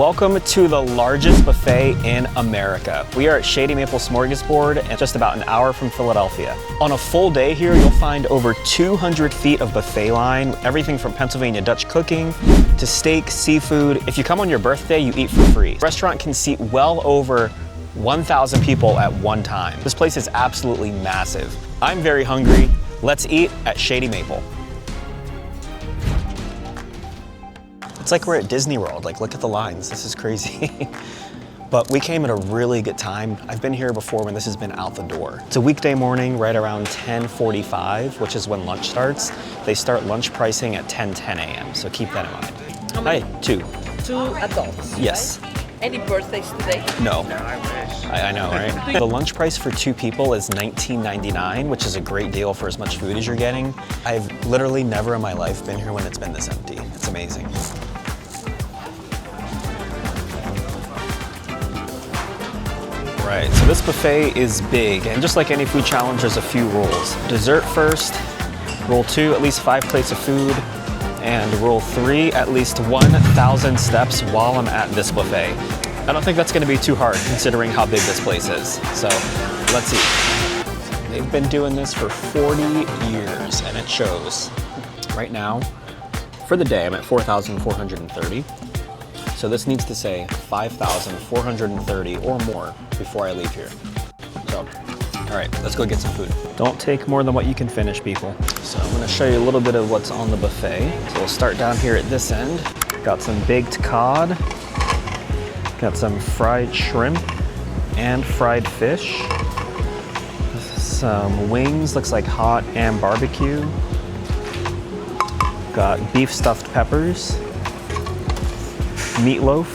Welcome to the largest buffet in America. We are at Shady Maple Smorgasbord and just about an hour from Philadelphia. On a full day here, you'll find over 200 feet of buffet line, everything from Pennsylvania Dutch cooking to steak, seafood. If you come on your birthday, you eat for free. The restaurant can seat well over 1,000 people at one time. This place is absolutely massive. I'm very hungry. Let's eat at Shady Maple. It's like we're at Disney World. Like, look at the lines. This is crazy. But we came at a really good time. I've been here before when this has been out the door. It's a weekday morning right around 10:45, which is when lunch starts. They start lunch pricing at 10 a.m., so keep that in mind. How many? Hi, two. Two adults. Yes. Right? Any birthdays today? No. I wish. I know, right? The lunch price for two people is $19.99, which is a great deal for as much food as you're getting. I've literally never in my life been here when it's been this empty. It's amazing. Right, so this buffet is big, and just like any food challenge, there's a few rules. Dessert first, rule 2, at least 5 plates of food, and rule 3, at least 1,000 steps while I'm at this buffet. I don't think that's gonna be too hard considering how big this place is, so let's see. They've been doing this for 40 years, and it shows. Right now, for the day, I'm at 4,430. So this needs to say 5,430 or more before I leave here. So, all right, let's go get some food. Don't take more than what you can finish, people. So I'm gonna show you a little bit of what's on the buffet. So we'll start down here at this end. Got some baked cod, got some fried shrimp and fried fish. Some wings, looks like hot and barbecue. Got beef stuffed peppers. Meatloaf.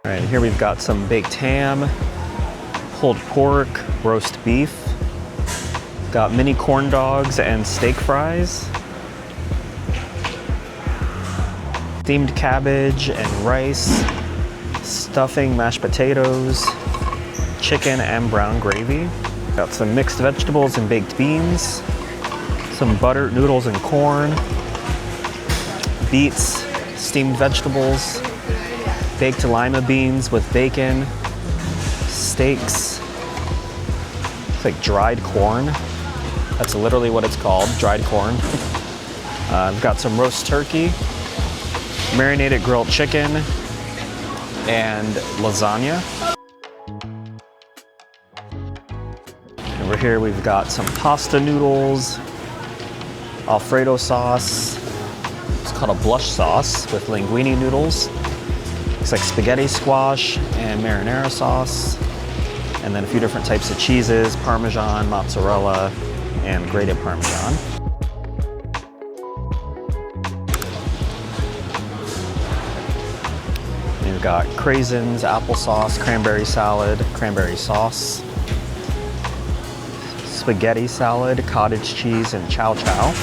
All right, here we've got some baked ham, pulled pork, roast beef. Got mini corn dogs and steak fries. Steamed cabbage and rice, stuffing, mashed potatoes, chicken and brown gravy. Got some mixed vegetables and baked beans, some buttered noodles and corn, beets, steamed vegetables, baked lima beans with bacon, steaks. It's like dried corn. That's literally what it's called, dried corn. I've got some roast turkey, marinated grilled chicken, and lasagna. Over here we've got some pasta noodles, Alfredo sauce. It's called a blush sauce with linguine noodles. Looks like spaghetti squash and marinara sauce. And then a few different types of cheeses, Parmesan, mozzarella, and grated Parmesan. We've got craisins, applesauce, cranberry salad, cranberry sauce, spaghetti salad, cottage cheese, and chow chow.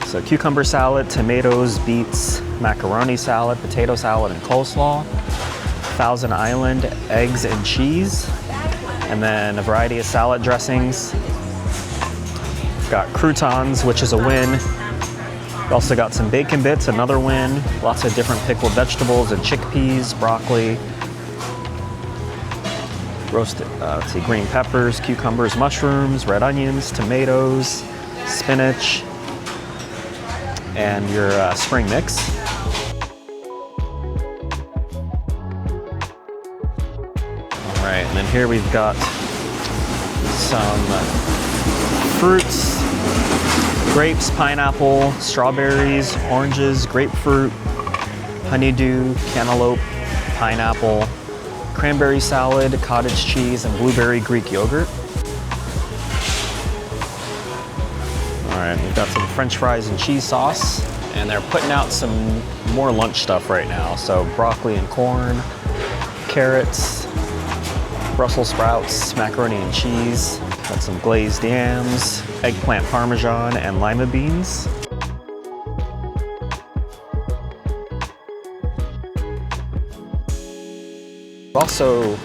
So cucumber salad, tomatoes, beets, macaroni salad, potato salad, and coleslaw. Thousand Island, eggs and cheese. And then a variety of salad dressings. We've got croutons, which is a win. We also got some bacon bits, another win. Lots of different pickled vegetables and chickpeas, broccoli. Roasted, let's see, green peppers, cucumbers, mushrooms, red onions, tomatoes, spinach, and your spring mix. All right, and then here we've got some fruits, grapes, pineapple, strawberries, oranges, grapefruit, honeydew, cantaloupe, pineapple, cranberry salad, cottage cheese, and blueberry Greek yogurt. All right, we've got some French fries and cheese sauce, and they're putting out some more lunch stuff right now. So broccoli and corn, carrots, Brussels sprouts, macaroni and cheese, got some glazed yams, eggplant parmesan, and lima beans. We've also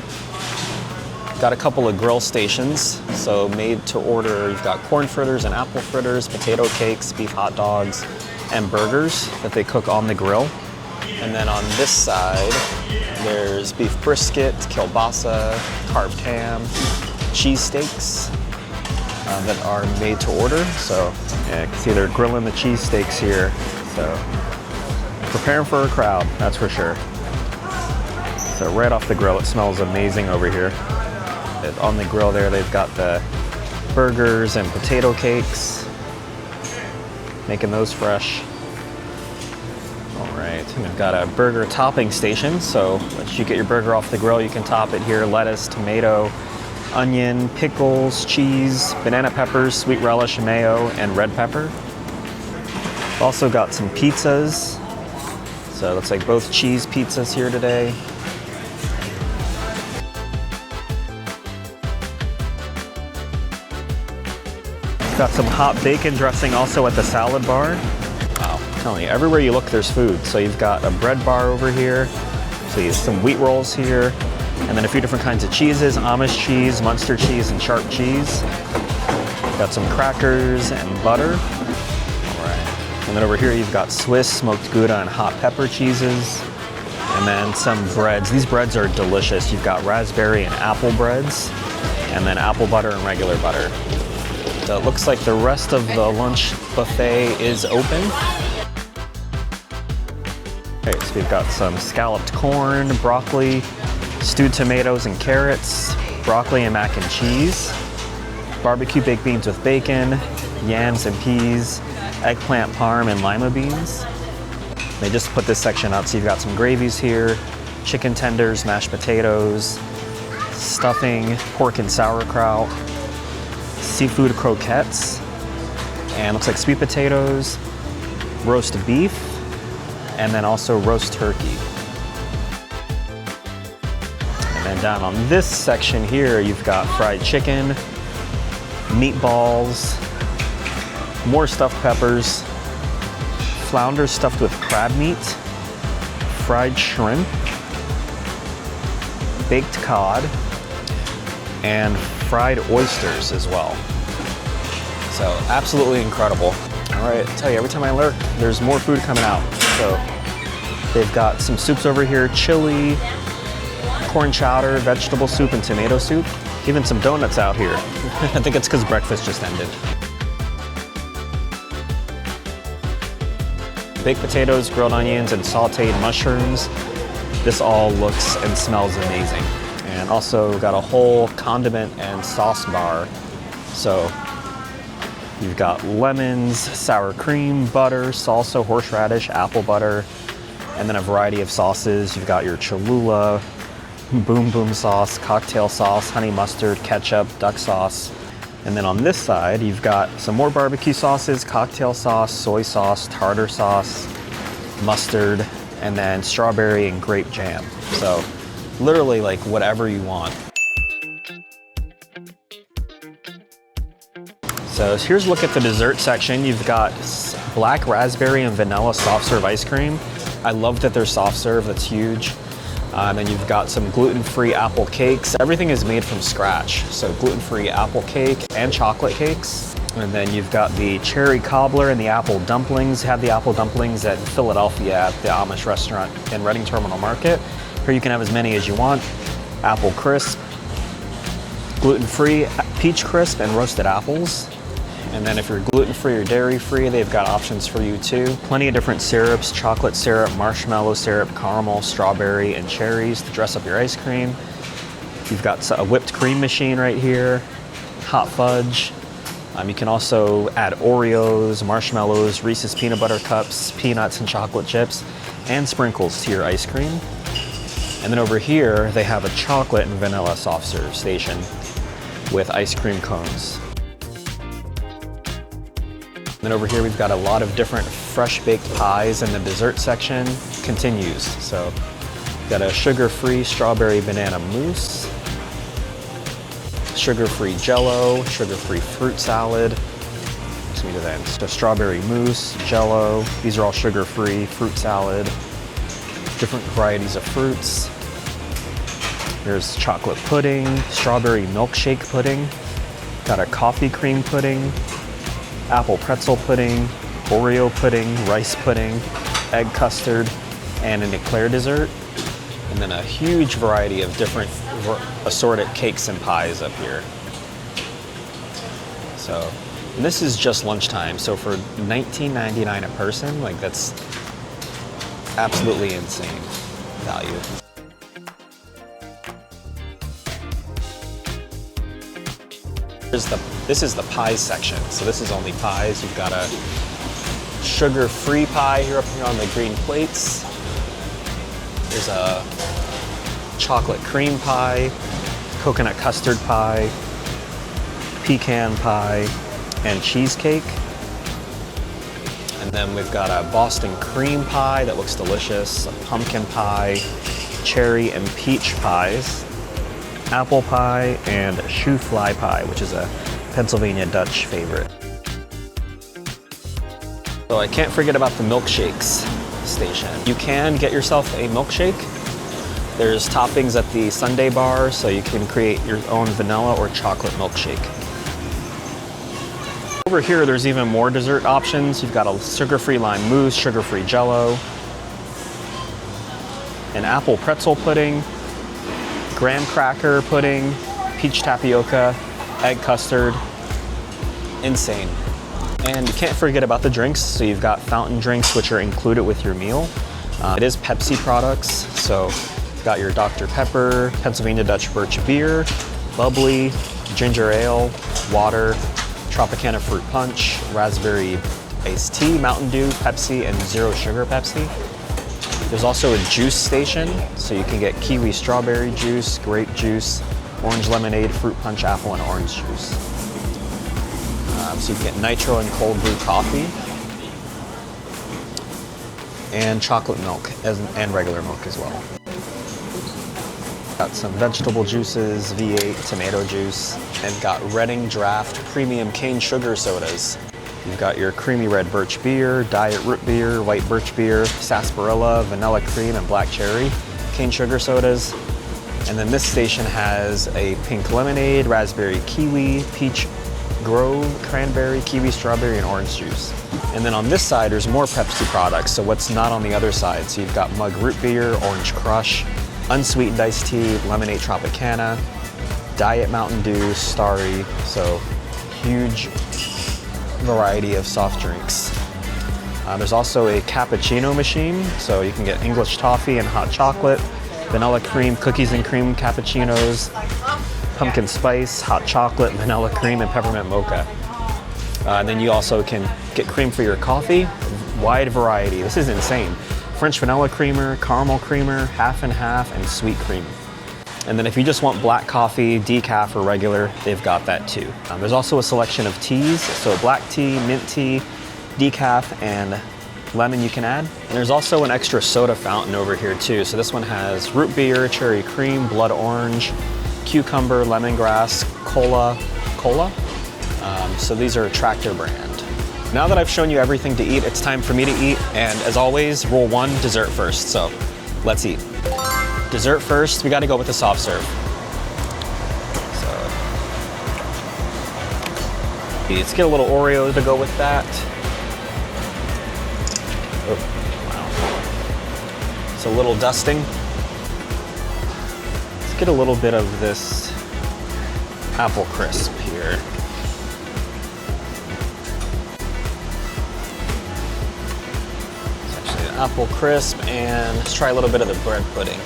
got a couple of grill stations, so made to order. You've got corn fritters and apple fritters, potato cakes, beef hot dogs, and burgers that they cook on the grill. And then on this side, there's beef brisket, kielbasa, carved ham, cheesesteaks that are made to order. So yeah, you can see they're grilling the cheesesteaks here. So preparing for a crowd, that's for sure. So right off the grill, it smells amazing over here. On the grill there, they've got the burgers and potato cakes, making those fresh. All right, and we've got a burger topping station. So once you get your burger off the grill, you can top it here: lettuce, tomato, onion, pickles, cheese, banana peppers, sweet relish, mayo, and red pepper. Also got some pizzas. So it looks like both cheese pizzas here today. Got some hot bacon dressing also at the salad bar. Wow, I'm telling you, everywhere you look, there's food. So you've got a bread bar over here. So you have some wheat rolls here, and then a few different kinds of cheeses: Amish cheese, Munster cheese, and sharp cheese. Got some crackers and butter. All right. And then over here, you've got Swiss, smoked Gouda, and hot pepper cheeses. And then some breads. These breads are delicious. You've got raspberry and apple breads, and then apple butter and regular butter. So it looks like the rest of the lunch buffet is open. Okay, so we've got some scalloped corn, broccoli, stewed tomatoes and carrots, broccoli and mac and cheese, barbecue baked beans with bacon, yams and peas, eggplant parm and lima beans. They just put this section up, so you've got some gravies here, chicken tenders, mashed potatoes, stuffing, pork and sauerkraut, seafood croquettes, and looks like sweet potatoes, roast beef, and then also roast turkey. And then down on this section here, you've got fried chicken, meatballs, more stuffed peppers, flounder stuffed with crab meat, fried shrimp, baked cod, and fried oysters as well. So absolutely incredible. All right, I tell you, every time I lurk, there's more food coming out. So they've got some soups over here: chili, corn chowder, vegetable soup, and tomato soup. Even some donuts out here. I think it's because breakfast just ended. Baked potatoes, grilled onions, and sauteed mushrooms. This all looks and smells amazing. And also got a whole condiment and sauce bar. So you've got lemons, sour cream, butter, salsa, horseradish, apple butter, and then a variety of sauces. You've got your Cholula, boom boom sauce, cocktail sauce, honey mustard, ketchup, duck sauce. And then on this side, you've got some more barbecue sauces: cocktail sauce, soy sauce, tartar sauce, mustard, and then strawberry and grape jam. So literally like whatever you want. So here's a look at the dessert section. You've got black raspberry and vanilla soft serve ice cream. I love that they're soft serve, that's huge. And then you've got some gluten-free apple cakes. Everything is made from scratch. So gluten-free apple cake and chocolate cakes. And then you've got the cherry cobbler and the apple dumplings. Have the apple dumplings at Philadelphia at the Amish restaurant in Reading Terminal Market. Here you can have as many as you want. Apple crisp, gluten-free peach crisp, and roasted apples. And then if you're gluten-free or dairy-free, they've got options for you too. Plenty of different syrups: chocolate syrup, marshmallow syrup, caramel, strawberry, and cherries to dress up your ice cream. You've got a whipped cream machine right here, hot fudge. You can also add Oreos, marshmallows, Reese's peanut butter cups, peanuts, and chocolate chips, and sprinkles to your ice cream. And then over here, they have a chocolate and vanilla soft serve station with ice cream cones. Then over here, we've got a lot of different fresh baked pies, and the dessert section continues. So we've got a sugar-free strawberry banana mousse, sugar-free jello, sugar-free fruit salad. Let's me do that. So strawberry mousse, jello. These are all sugar-free, fruit salad, different varieties of fruits. There's chocolate pudding, strawberry milkshake pudding, got a coffee cream pudding, apple pretzel pudding, Oreo pudding, rice pudding, egg custard, and an eclair dessert. And then a huge variety of different assorted cakes and pies up here. So, and this is just lunchtime. So for $19.99 a person, like that's absolutely insane value. This is the pies section. So this is only pies. You've got a sugar-free pie here up here on the green plates. There's a chocolate cream pie, coconut custard pie, pecan pie, and cheesecake. And then we've got a Boston cream pie that looks delicious, a pumpkin pie, cherry and peach pies, apple pie, and shoe fly pie, which is a Pennsylvania Dutch favorite. So I can't forget about the milkshakes station. You can get yourself a milkshake. There's toppings at the sundae bar, so you can create your own vanilla or chocolate milkshake. Over here, there's even more dessert options. You've got a sugar-free lime mousse, sugar-free jello, an apple pretzel pudding, graham cracker pudding, peach tapioca, egg custard. Insane. And you can't forget about the drinks. So you've got fountain drinks, which are included with your meal. It is Pepsi products. So you've got your Dr. Pepper, Pennsylvania Dutch Birch Beer, Bubbly, Ginger Ale, Water, Tropicana Fruit Punch, Raspberry Iced Tea, Mountain Dew, Pepsi, and Zero Sugar Pepsi. There's also a juice station, so you can get kiwi strawberry juice, grape juice, orange lemonade, fruit punch, apple, and orange juice. So you can get nitro and cold brew coffee, and chocolate milk, and regular milk as well. Got some vegetable juices, V8, tomato juice, and got Redding Draft Premium Cane Sugar Sodas. You've got your creamy red birch beer, diet root beer, white birch beer, sarsaparilla, vanilla cream, and black cherry cane sugar sodas. And then this station has a pink lemonade, raspberry kiwi, peach grove, cranberry, kiwi strawberry, and orange juice. And then on this side, there's more Pepsi products, so what's not on the other side? So you've got mug root beer, orange crush, unsweetened iced tea, lemonade Tropicana, diet Mountain Dew, Starry, so huge variety of soft drinks. There's also a cappuccino machine, so you can get English toffee and hot chocolate, vanilla cream, cookies and cream cappuccinos, pumpkin spice, hot chocolate, vanilla cream, and peppermint mocha. And then you also can get cream for your coffee, wide variety. This is insane. French vanilla creamer, caramel creamer, half and half, and sweet cream. And then if you just want black coffee, decaf or regular, they've got that too. There's also a selection of teas, so black tea, mint tea, decaf, and lemon you can add. And there's also an extra soda fountain over here too. So this one has root beer, cherry cream, blood orange, cucumber, lemongrass, cola. So these are a Tractor brand. Now that I've shown you everything to eat, it's time for me to eat. And as always, rule one, dessert first. So let's eat. Dessert first, we gotta go with the soft serve. So let's get a little Oreo to go with that. Oh, wow. It's a little dusting. Let's get a little bit of this apple crisp here. It's actually an apple crisp, and let's try a little bit of the bread pudding.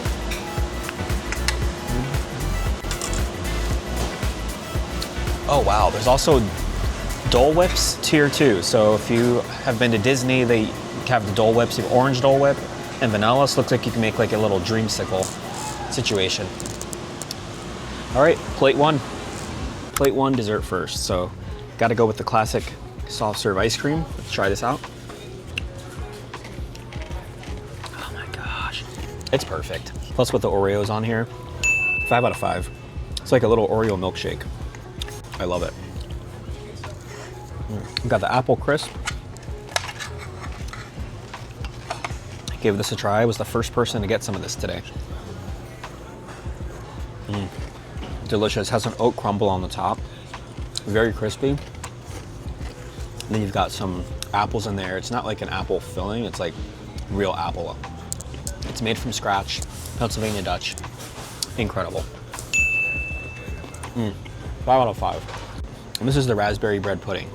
Oh wow, there's also Dole Whips tier 2. So if you have been to Disney, they have the Dole Whips. You have orange Dole Whip and vanilla. So it looks like you can make like a little dreamsicle situation. All right, plate one. Plate one, dessert first. So got to go with the classic soft serve ice cream. Let's try this out. Oh my gosh, it's perfect. Plus with the Oreos on here, 5 out of 5. It's like a little Oreo milkshake. I love it. We've got the apple crisp. I gave this a try. I was the first person to get some of this today. Delicious. Has an oat crumble on the top. Very crispy. And then you've got some apples in there. It's not like an apple filling, it's like real apple. It's made from scratch, Pennsylvania Dutch. Incredible. 5 out of 5. And this is the raspberry bread pudding.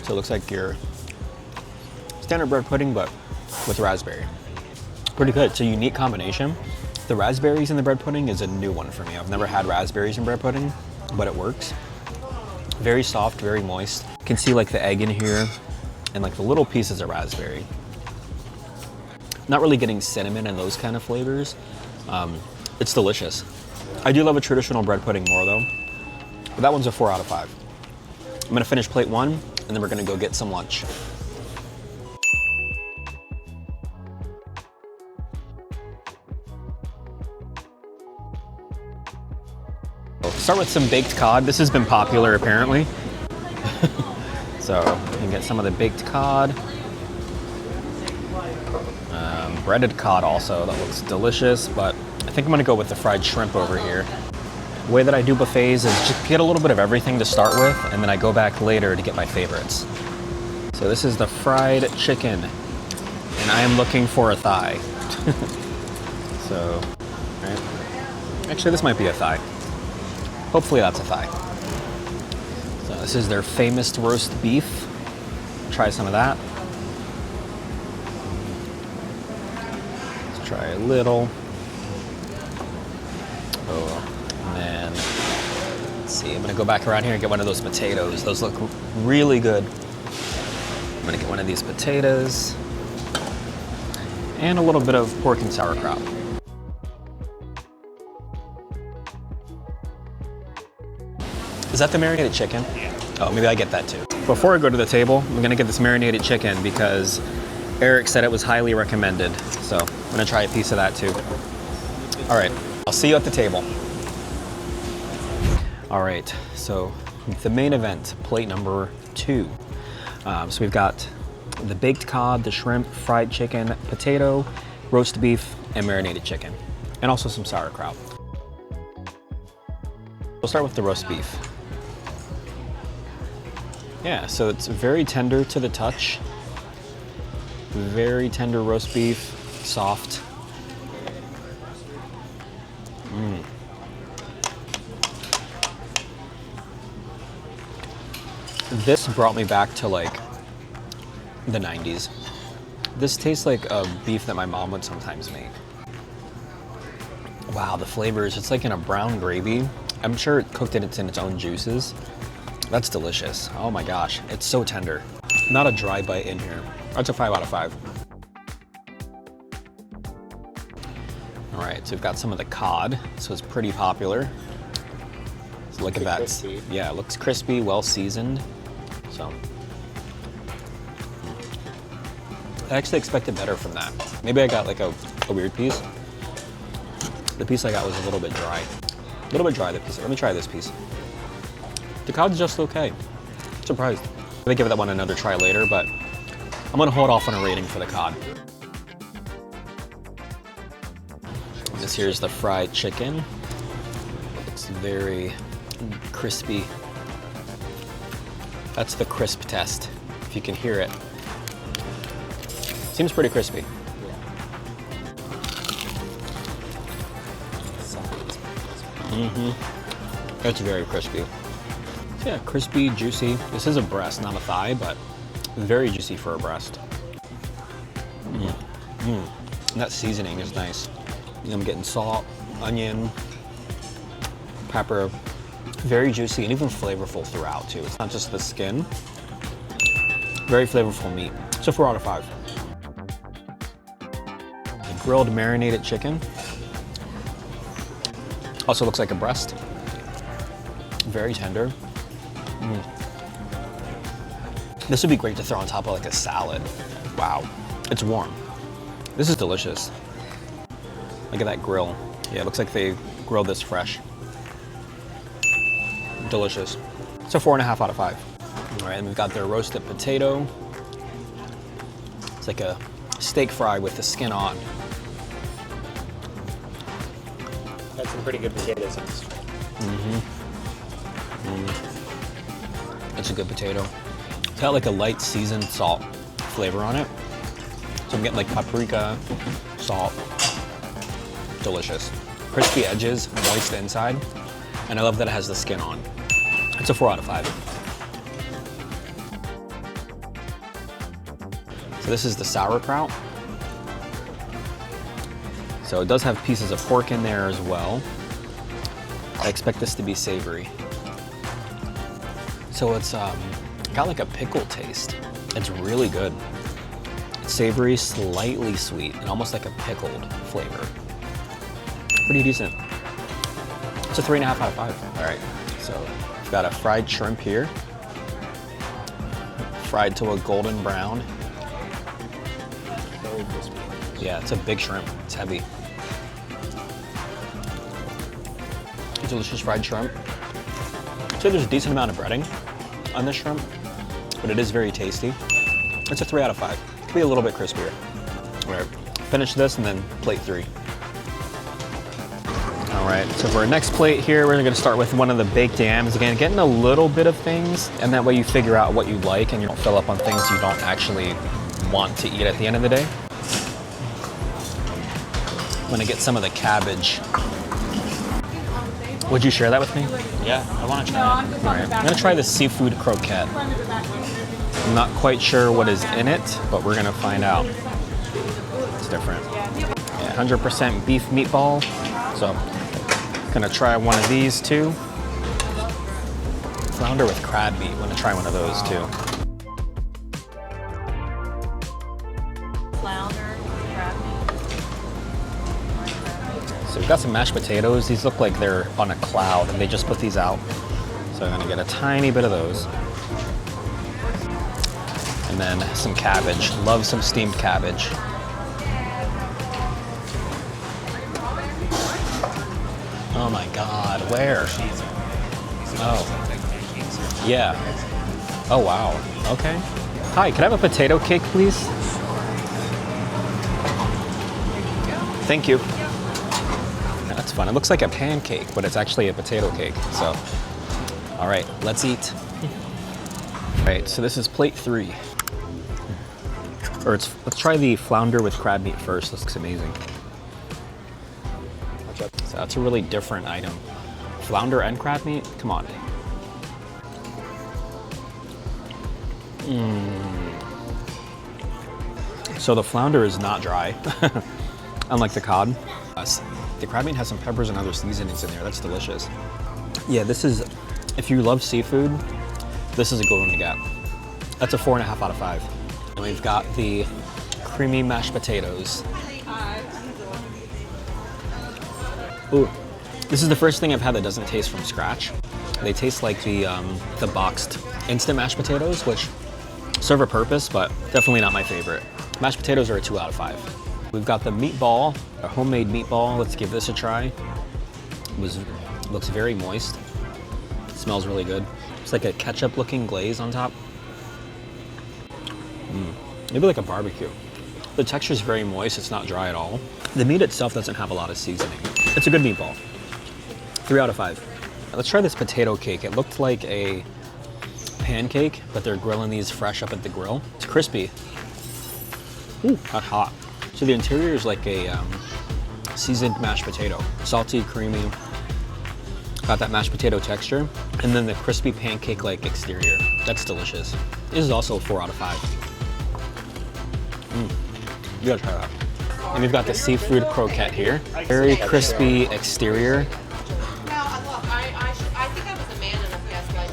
So it looks like your standard bread pudding, but with raspberry. Pretty good. It's a unique combination. The raspberries in the bread pudding is a new one for me. I've never had raspberries in bread pudding, but it works. Very soft, very moist. You can see like the egg in here and like the little pieces of raspberry. Not really getting cinnamon and those kind of flavors. It's delicious. I do love a traditional bread pudding more though, but that one's a 4 out of 5. I'm gonna finish plate 1 and then we're gonna go get some lunch. Start with some baked cod. This has been popular apparently. So you can get some of the baked cod. Breaded cod also, that looks delicious, but I think I'm gonna go with the fried shrimp over here. The way that I do buffets is just get a little bit of everything to start with, and then I go back later to get my favorites. So this is the fried chicken, and I am looking for a thigh. So, right. Actually this might be a thigh. Hopefully that's a thigh. So this is their famous roast beef. Try some of that. Let's try a little. Oh, and then, let's see, I'm gonna go back around here and get one of those potatoes. Those look really good. I'm gonna get one of these potatoes and a little bit of pork and sauerkraut. Is that the marinated chicken? Yeah. Oh, maybe I get that too. Before I go to the table, I'm gonna get this marinated chicken because Eric said it was highly recommended. So I'm gonna try a piece of that too. All right, I'll see you at the table. All right, so the main event, plate number 2. So we've got the baked cod, the shrimp, fried chicken, potato, roast beef, and marinated chicken, and also some sauerkraut. We'll start with the roast beef. Yeah, so it's very tender to the touch. Very tender roast beef, soft. This brought me back to like the 90s. This tastes like a beef that my mom would sometimes make. Wow, the flavors, it's like in a brown gravy. I'm sure it cooked it in its own juices. That's delicious. Oh my gosh, it's so tender. Not a dry bite in here. That's a 5 out of 5. All right, so we've got some of the cod. This was pretty popular. So look at that. Crispy. Yeah, it looks crispy, well seasoned. So, I actually expected better from that. Maybe I got like a weird piece. The piece I got was a little bit dry. A little bit dry, the piece. Let me try this piece. The cod's just okay. Surprised. I may give that one another try later, but I'm gonna hold off on a rating for the cod. This here's the fried chicken. It's very crispy. That's the crisp test, if you can hear it. Seems pretty crispy. It's very crispy. So yeah, crispy, juicy. This is a breast, not a thigh, but very juicy for a breast. And that seasoning is nice. I'm getting salt, onion, pepper. Very juicy and even flavorful throughout too. It's not just the skin. Very flavorful meat. So 4 out of 5. The grilled marinated chicken. Also looks like a breast. Very tender. This would be great to throw on top of like a salad. Wow, it's warm. This is delicious. Look at that grill. Yeah, it looks like they grilled this fresh. Delicious. So 4.5 out of 5. All right, and we've got their roasted potato. It's like a steak fry with the skin on. That's some pretty good potatoes. It's a good potato. It's got like a light seasoned salt flavor on it. So I'm getting like paprika, salt, delicious. Crispy edges, moist inside, and I love that it has the skin on. It's a 4 out of 5. So this is the sauerkraut. So it does have pieces of pork in there as well. I expect this to be savory. So it's got like a pickle taste. It's really good. It's savory, slightly sweet, and almost like a pickled flavor. Pretty decent. It's a 3.5 out of 5. All right, so we've got a fried shrimp here. Fried to a golden brown. Very crispy. Yeah, it's a big shrimp. It's heavy. Delicious fried shrimp. So there's a decent amount of breading on this shrimp, but it is very tasty. It's a 3 out of 5. Could be a little bit crispier. All right, finish this and then plate 3. All right, so for our next plate here, we're gonna start with one of the baked yams. Again, getting a little bit of things, and that way you figure out what you like and you don't fill up on things you don't actually want to eat at the end of the day. I'm gonna get some of the cabbage. Would you share that with me? Yeah, I want to try it. All right, I'm gonna try the seafood croquette. I'm not quite sure what is in it, but we're gonna find out. It's different. Yeah, 100% beef meatball. So, gonna try one of these too. Flounder with crab meat. I'm gonna try one of those too. So we've got some mashed potatoes. These look like they're on a cloud and they just put these out. So I'm gonna get a tiny bit of those. And then some cabbage. Love some steamed cabbage. Oh my God, where? Oh, yeah. Oh wow, okay. Hi, can I have a potato cake, please? Thank you. That's fun. It looks like a pancake, but it's actually a potato cake. So, all right, let's eat. All right, so this is plate 3. Let's try the flounder with crab meat first. This looks amazing. So that's a really different item. Flounder and crab meat? Come on. So the flounder is not dry, unlike the cod. The crab meat has some peppers and other seasonings in there. That's delicious. Yeah, this is, if you love seafood, this is a good one to get. That's a 4.5 out of 5. And we've got the creamy mashed potatoes. Ooh, this is the first thing I've had that doesn't taste from scratch. They taste like the boxed instant mashed potatoes, which serve a purpose, but definitely not my favorite. Mashed potatoes are a 2 out of 5. We've got the meatball, a homemade meatball. Let's give this a try. Looks very moist. It smells really good. It's like a ketchup-looking glaze on top. Maybe like a barbecue. The texture is very moist. It's not dry at all. The meat itself doesn't have a lot of seasoning. It's a good meatball. 3 out of 5. Let's try this potato cake. It looked like a pancake, but they're grilling these fresh up at the grill. It's crispy. Ooh, not hot. So the interior is like a seasoned mashed potato. Salty, creamy, got that mashed potato texture, and then the crispy pancake-like exterior. That's delicious. This is also a 4 out of 5. You gotta try that. And we've got the seafood croquette here. Very crispy exterior.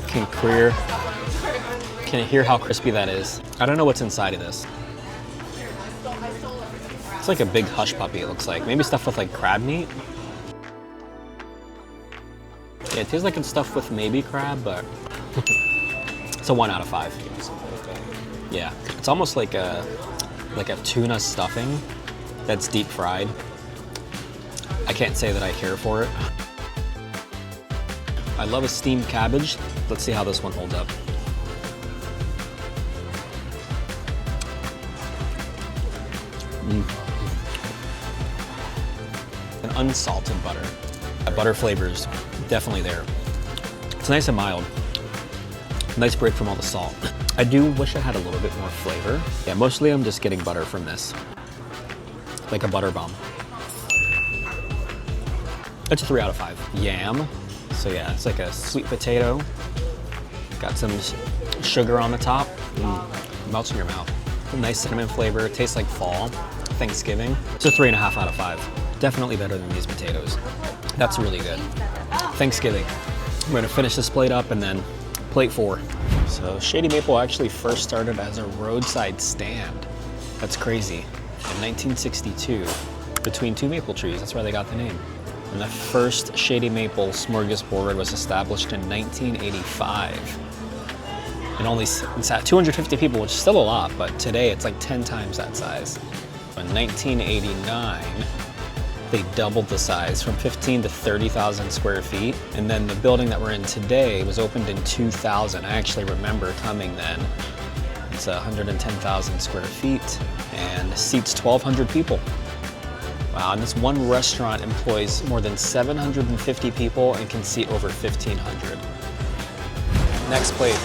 Can you hear how crispy that is? I don't know what's inside of this. It's like a big hush puppy, it looks like. Maybe stuffed with like crab meat. Yeah, it tastes like it's stuffed with maybe crab, but it's a 1 out of 5. Yeah, it's almost like a tuna stuffing that's deep fried. I can't say that I care for it. I love a steamed cabbage. Let's see how this one holds up. An unsalted butter. That butter flavor is definitely there. It's nice and mild. Nice break from all the salt. I do wish it had a little bit more flavor. Yeah, mostly I'm just getting butter from this. Like a butter bomb. It's a 3 out of 5. Yam. So yeah, it's like a sweet potato. Got some sugar on the top. Melts in your mouth. A nice cinnamon flavor. Tastes like fall, Thanksgiving. It's a 3.5 out of 5. Definitely better than these potatoes. That's really good. Thanksgiving. I'm gonna finish this plate up and then plate 4. So Shady Maple actually first started as a roadside stand. That's crazy. In 1962, between 2 maple trees. That's where they got the name. And the first Shady Maple smorgasbord was established in 1985. And only sat 250 people, which is still a lot, but today it's like 10 times that size. In 1989, they doubled the size from 15 to 30,000 square feet. And then the building that we're in today was opened in 2000. I actually remember coming then. It's 110,000 square feet and seats 1,200 people. Wow, and this one restaurant employs more than 750 people and can seat over 1,500. Next plate.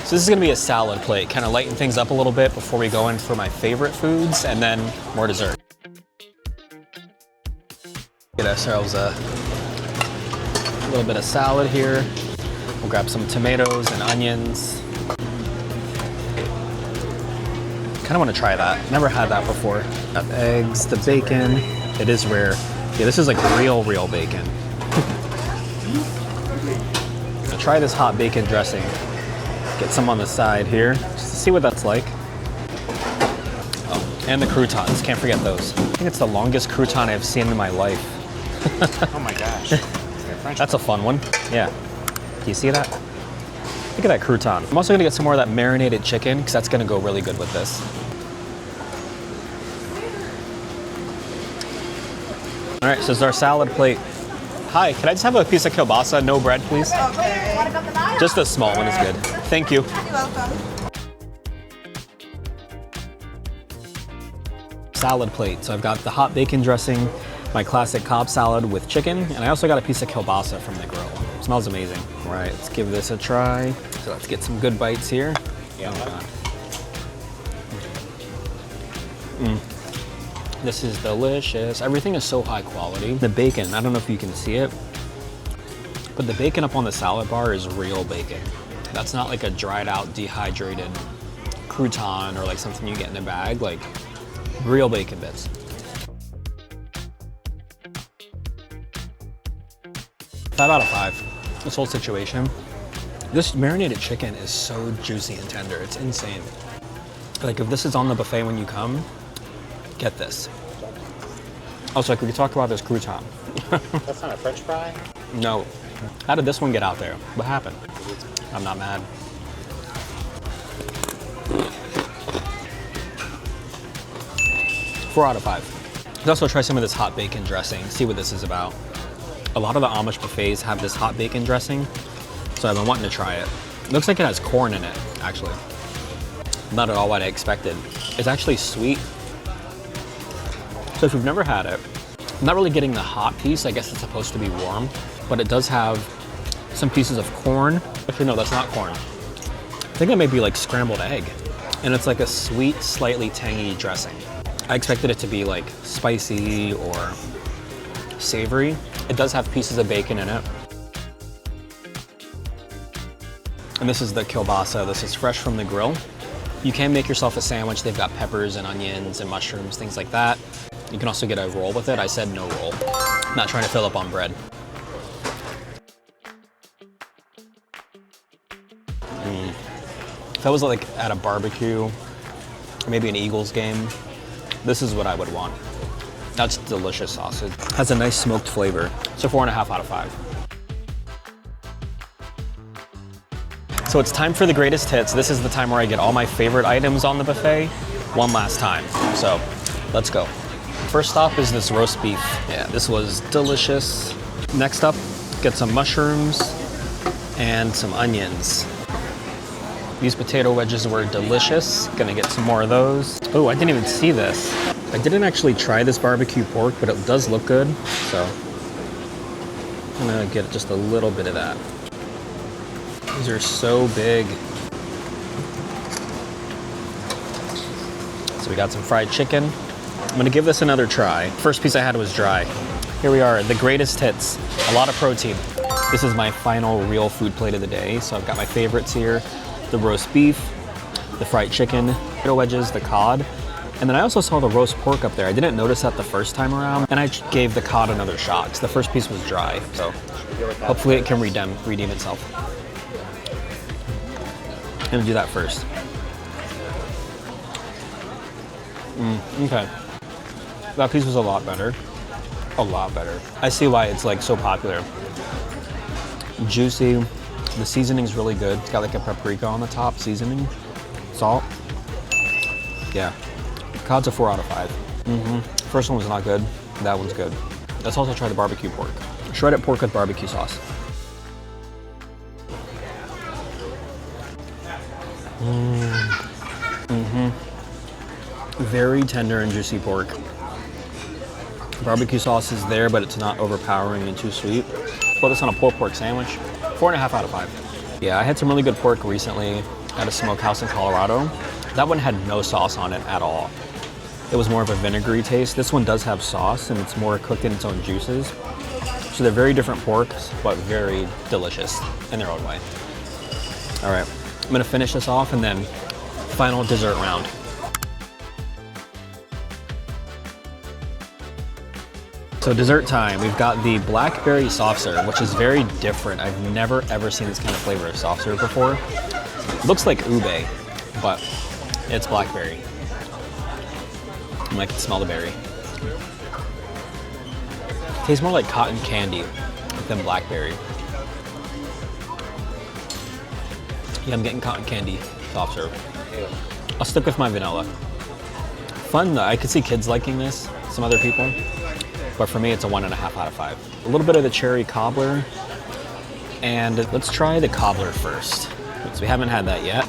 So this is gonna be a salad plate, kind of lighten things up a little bit before we go in for my favorite foods and then more dessert. Get ourselves a little bit of salad here. We'll grab some tomatoes and onions. Kind of want to try that. Never had that before. Got the eggs, the bacon. It is rare. Yeah, this is like real bacon. I'll try this hot bacon dressing. Get some on the side here, just to see what that's like. Oh, and the croutons, can't forget those. I think it's the longest crouton I've seen in my life. Oh my gosh. That's a fun one. Yeah. Do you see that? Look at that crouton. I'm also gonna get some more of that marinated chicken because that's gonna go really good with this. All right, so this is our salad plate. Hi, can I just have a piece of kielbasa, no bread, please? Okay. Just a small one is good. Thank you. You're welcome. Salad plate. So I've got the hot bacon dressing, my classic Cobb salad with chicken, and I also got a piece of kielbasa from the grill. It smells amazing. All right, let's give this a try. So let's get some good bites here. Yeah. This is delicious. Everything is so high quality. The bacon, I don't know if you can see it, but the bacon up on the salad bar is real bacon. That's not like a dried out, dehydrated crouton or like something you get in a bag, like real bacon bits. Five out of 5. This whole situation. This marinated chicken is so juicy and tender. It's insane. Like if this is on the buffet when you come, get this. Also, like we could talk about this crouton. That's not a French fry? No. How did this one get out there? What happened? I'm not mad. Four out of 5. Let's also try some of this hot bacon dressing, see what this is about. A lot of the Amish buffets have this hot bacon dressing, so I've been wanting to try it. It looks like it has corn in it, actually. Not at all what I expected. It's actually sweet. So if you've never had it, I'm not really getting the hot piece. I guess it's supposed to be warm, but it does have some pieces of corn. Actually, no, that's not corn. I think that may be like scrambled egg. And it's like a sweet, slightly tangy dressing. I expected it to be like spicy or savory. It does have pieces of bacon in it. And this is the kielbasa. This is fresh from the grill. You can make yourself a sandwich. They've got peppers and onions and mushrooms, things like that. You can also get a roll with it. I said no roll. I'm not trying to fill up on bread. If I was like at a barbecue, or maybe an Eagles game, this is what I would want. That's delicious sausage. Has a nice smoked flavor. So 4.5 out of 5. So it's time for the greatest hits. This is the time where I get all my favorite items on the buffet one last time. So let's go. First stop is this roast beef. Yeah, this was delicious. Next up, get some mushrooms and some onions. These potato wedges were delicious. Gonna get some more of those. Oh, I didn't even see this. I didn't actually try this barbecue pork, but it does look good. So I'm gonna get just a little bit of that. These are so big. So we got some fried chicken. I'm gonna give this another try. First piece I had was dry. Here we are, the greatest hits. A lot of protein. This is my final real food plate of the day. So I've got my favorites here. The roast beef, the fried chicken, potato wedges, the cod. And then I also saw the roast pork up there. I didn't notice that the first time around. And I gave the cod another shot because the first piece was dry. So hopefully it can redeem itself. I'm gonna do that first. Okay. That piece was a lot better. A lot better. I see why it's like so popular. Juicy. The seasoning's really good. It's got like a paprika on the top seasoning. Salt. Yeah. Cod's a 4 out of 5. First one was not good. That one's good. Let's also try the barbecue pork. Shredded pork with barbecue sauce. Very tender and juicy pork. Barbecue sauce is there, but it's not overpowering and too sweet. Put this on a pulled pork sandwich. 4.5 out of 5. Yeah, I had some really good pork recently at a smokehouse in Colorado. That one had no sauce on it at all. It was more of a vinegary taste. This one does have sauce and it's more cooked in its own juices. So they're very different porks, but very delicious in their own way. All right, I'm gonna finish this off and then final dessert round. So dessert time, we've got the blackberry soft serve, which is very different. I've never ever seen this kind of flavor of soft serve before. It looks like ube, but it's blackberry. I can smell the berry. It tastes more like cotton candy than blackberry. Yeah, I'm getting cotton candy soft serve. I'll stick with my vanilla. Fun though, I could see kids liking this, some other people. But for me, it's a 1.5 out of 5. A little bit of the cherry cobbler. And let's try the cobbler first. So we haven't had that yet.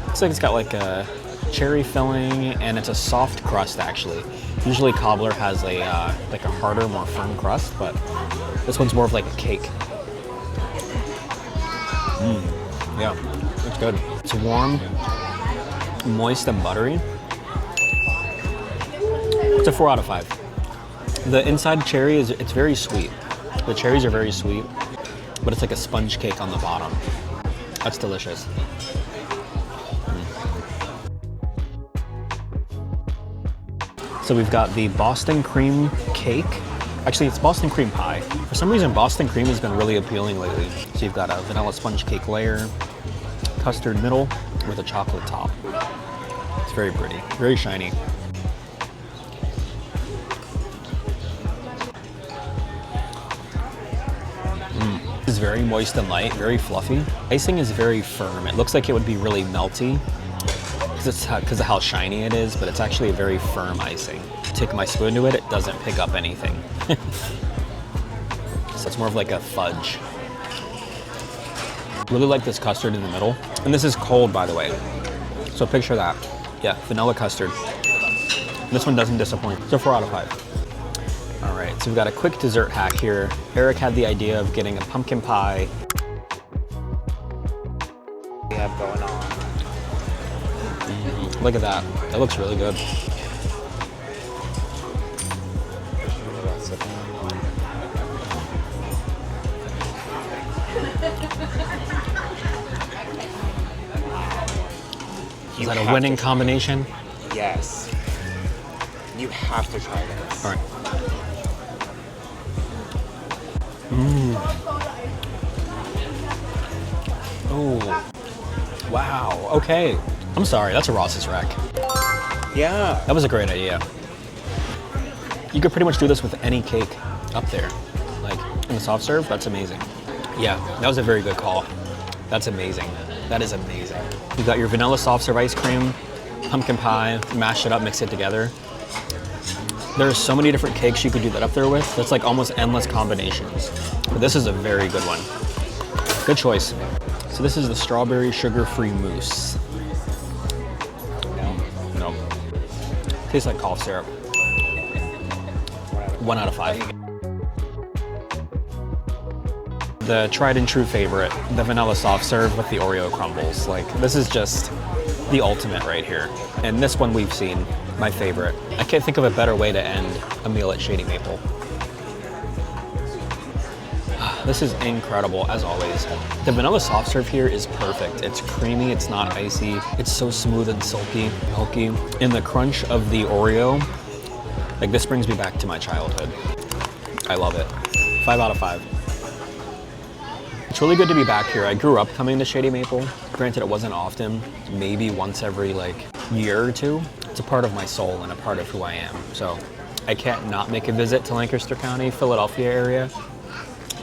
Looks like it's got like a cherry filling and it's a soft crust actually. Usually cobbler has a like a harder, more firm crust, but this one's more of like a cake. Yeah, it's good. It's warm, moist and buttery. It's a 4 out of 5. The inside cherry it's very sweet. The cherries are very sweet, but it's like a sponge cake on the bottom. That's delicious. So we've got the Boston cream cake. Actually, it's Boston cream pie. For some reason, Boston cream has been really appealing lately. So you've got a vanilla sponge cake layer, custard middle with a chocolate top. It's very pretty, very shiny. It's very moist and light, very fluffy. Icing is very firm. It looks like it would be really melty because of how shiny it is, but it's actually a very firm icing. Take my spoon to it, it doesn't pick up anything. So it's more of like a fudge. Really like this custard in the middle. And this is cold, by the way. So picture that. Yeah, vanilla custard. This one doesn't disappoint. It's a 4 out of 5. All right, so we've got a quick dessert hack here. Eric had the idea of getting a pumpkin pie. We have going on. Look at that. That looks really good. Is that a winning combination? Yes. You have to try this. All right. Oh, wow. Okay. I'm sorry, that's a Ross's rack. Yeah. That was a great idea. You could pretty much do this with any cake up there. Like in the soft serve, that's amazing. Yeah, that was a very good call. That's amazing. That is amazing. You got your vanilla soft serve ice cream, pumpkin pie, mash it up, mix it together. There's so many different cakes you could do that up there with. That's like almost endless combinations. But this is a very good one. Good choice. So this is the strawberry sugar-free mousse. No. Tastes like cough syrup. 1 out of 5. The tried and true favorite, the vanilla soft serve with the Oreo crumbles. Like, this is just the ultimate right here. And this one we've seen my favorite. I can't think of a better way to end a meal at Shady Maple. This is incredible, as always. The vanilla soft serve here is perfect. It's creamy, it's not icy. It's so smooth and silky, milky. And the crunch of the Oreo, like this brings me back to my childhood. I love it. 5 out of 5. It's really good to be back here. I grew up coming to Shady Maple. Granted, it wasn't often, maybe once every year or two. It's a part of my soul and a part of who I am. So I can't not make a visit to Lancaster County, Philadelphia area,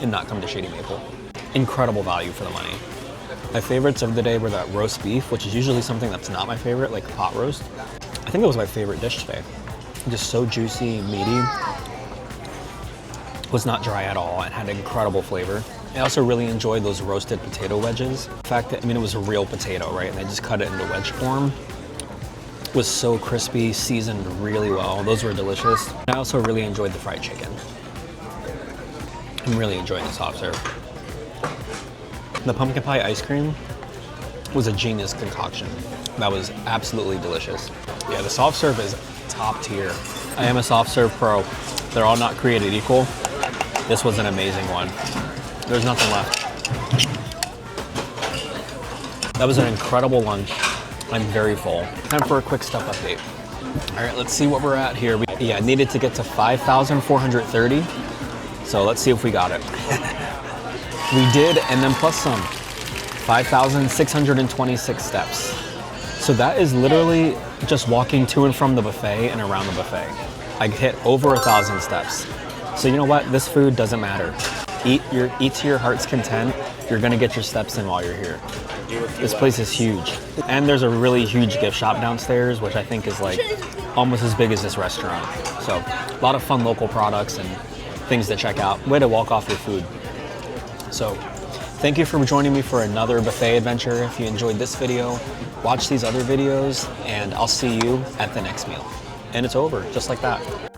and not come to Shady Maple. Incredible value for the money. My favorites of the day were that roast beef, which is usually something that's not my favorite, like pot roast. I think it was my favorite dish today. Just so juicy, meaty. Was not dry at all and had incredible flavor. I also really enjoyed those roasted potato wedges. The fact that, it was a real potato, right? And they just cut it into wedge form. It was so crispy, seasoned really well. Those were delicious. I also really enjoyed the fried chicken. I'm really enjoying the soft serve. The pumpkin pie ice cream was a genius concoction. That was absolutely delicious. Yeah, the soft serve is top tier. I am a soft serve pro. They're all not created equal. This was an amazing one. There's nothing left. That was an incredible lunch. I'm very full. Time for a quick step update. All right, let's see what we're at here. I needed to get to 5,430. So let's see if we got it. We did, and then plus some. 5,626 steps. So that is literally just walking to and from the buffet and around the buffet. I hit over 1,000 steps. So you know what? This food doesn't matter. Eat to your heart's content. You're gonna get your steps in while you're here. This place is huge. And there's a really huge gift shop downstairs, which I think is almost as big as this restaurant. So a lot of fun local products and things to check out. Way to walk off your food. So thank you for joining me for another buffet adventure. If you enjoyed this video, watch these other videos, and I'll see you at the next meal. And it's over, just like that.